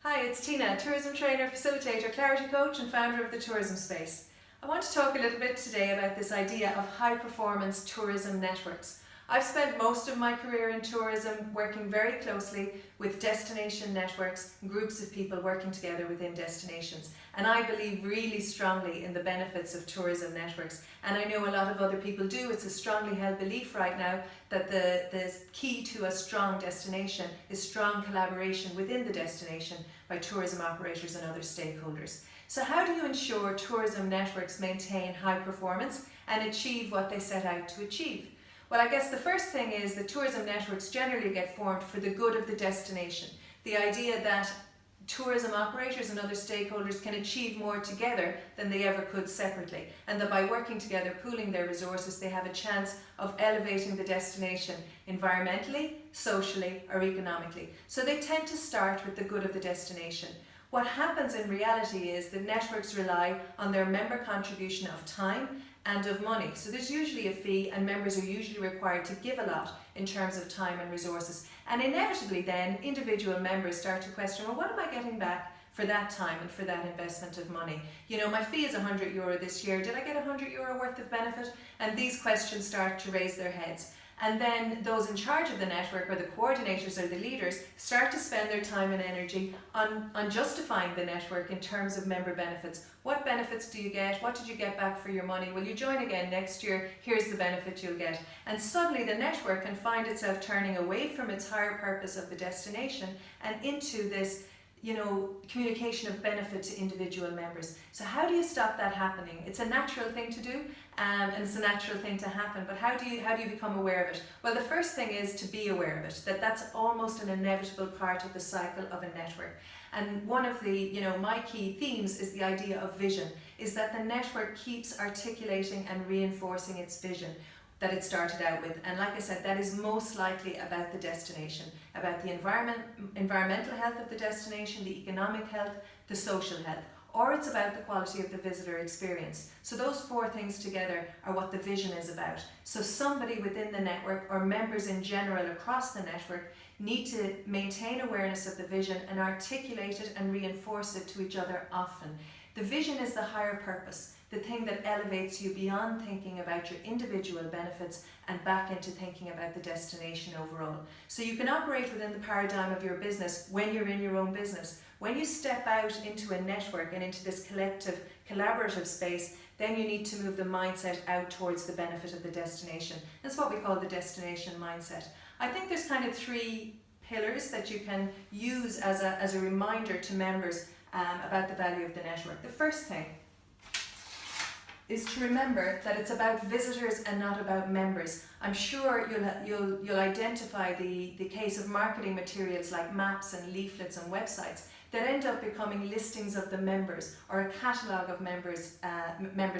Hi, it's Tina, tourism trainer, facilitator, clarity coach and founder of the Tourism Space. I want to talk a little bit today about this idea of high performance tourism networks. I've spent most of my career in tourism working very closely with destination networks, groups of people working together within destinations. And I believe really strongly in the benefits of tourism networks. And I know a lot of other people do. It's a strongly held belief right now that the key to a strong destination is strong collaboration within the destination by tourism operators and other stakeholders. So how do you ensure tourism networks maintain high performance and achieve what they set out to achieve? Well, I guess the first thing is that tourism networks generally get formed for the good of the destination. The idea that tourism operators and other stakeholders can achieve more together than they ever could separately, and that by working together, pooling their resources, they have a chance of elevating the destination environmentally, socially or economically. So they tend to start with the good of the destination. What happens in reality is that networks rely on their member contribution of time and of money. So there's usually a fee and members are usually required to give a lot in terms of time and resources. And inevitably then individual members start to question, well, what am I getting back for that time and for that investment of money? You know, my fee is €100 this year. Did I get €100 worth of benefit? And these questions start to raise their heads. And then those in charge of the network, or the coordinators or the leaders, start to spend their time and energy on justifying the network in terms of member benefits. What benefits do you get? What did you get back for your money? Will you join again next year? Here's the benefit you'll get. And suddenly the network can find itself turning away from its higher purpose of the destination and into this, communication of benefit to individual members. So how do you stop that happening? It's a natural thing to do, and it's a natural thing to happen, but how do you become aware of it? Well, the first thing is to be aware of it, that's almost an inevitable part of the cycle of a network. And one of the, my key themes is the idea of vision, is that the network keeps articulating and reinforcing its vision that it started out with. And like I said, that is most likely about the destination, about the environmental health of the destination, the economic health, the social health, or it's about the quality of the visitor experience. So those four things together are what the vision is about. So somebody within the network, or members in general across the network, need to maintain awareness of the vision and articulate it and reinforce it to each other often. The vision is the higher purpose, the thing that elevates you beyond thinking about your individual benefits and back into thinking about the destination overall. So you can operate within the paradigm of your business when you're in your own business. When you step out into a network and into this collective, collaborative space, then you need to move the mindset out towards the benefit of the destination. That's what we call the destination mindset. I think there's kind of three pillars that you can use as a reminder to members about the value of the network. The first thing is to remember that it's about visitors and not about members. I'm sure you'll identify the case of marketing materials like maps and leaflets and websites that end up becoming listings of the members or a catalogue of members'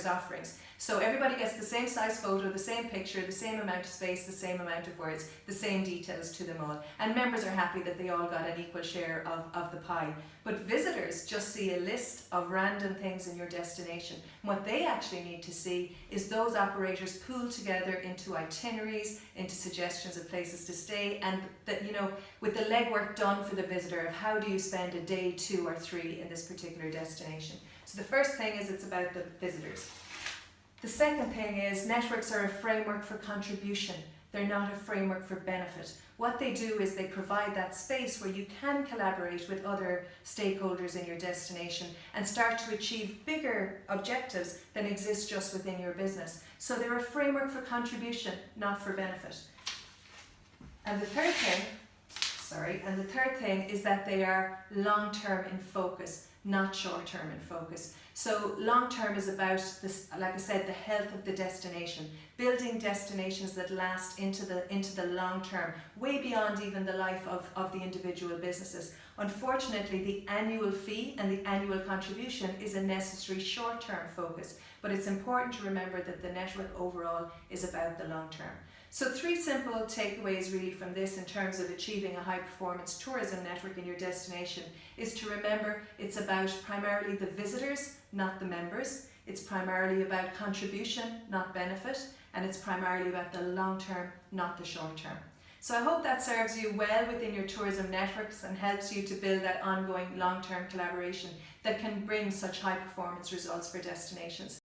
offerings. So everybody gets the same size photo, the same picture, the same amount of space, the same amount of words, the same details to them all. And members are happy that they all got an equal share of the pie. But visitors just see a list of random things in your destination. What they actually need to see is those operators pooled together into itineraries, into suggestions of places to stay, and that, with the legwork done for the visitor of how do you spend a day, 2 or 3 in this particular destination. So the first thing is it's about the visitors. The second thing is networks are a framework for contribution. They're not a framework for benefit. What they do is they provide that space where you can collaborate with other stakeholders in your destination and start to achieve bigger objectives than exist just within your business. So they're a framework for contribution, not for benefit. And the third thing is that they are long-term in focus, not short-term in focus. So long-term is about this, like I said, the health of the destination, building destinations that last into the long term, way beyond even the life of the individual businesses. Unfortunately, the annual fee and the annual contribution is a necessary short-term focus, but it's important to remember that the network overall is about the long term. So 3 simple takeaways really from this in terms of achieving a high performance tourism network in your destination is to remember it's about primarily the visitors, not the members. It's primarily about contribution, not benefit, and it's primarily about the long term, not the short term. So I hope that serves you well within your tourism networks and helps you to build that ongoing long-term collaboration that can bring such high performance results for destinations.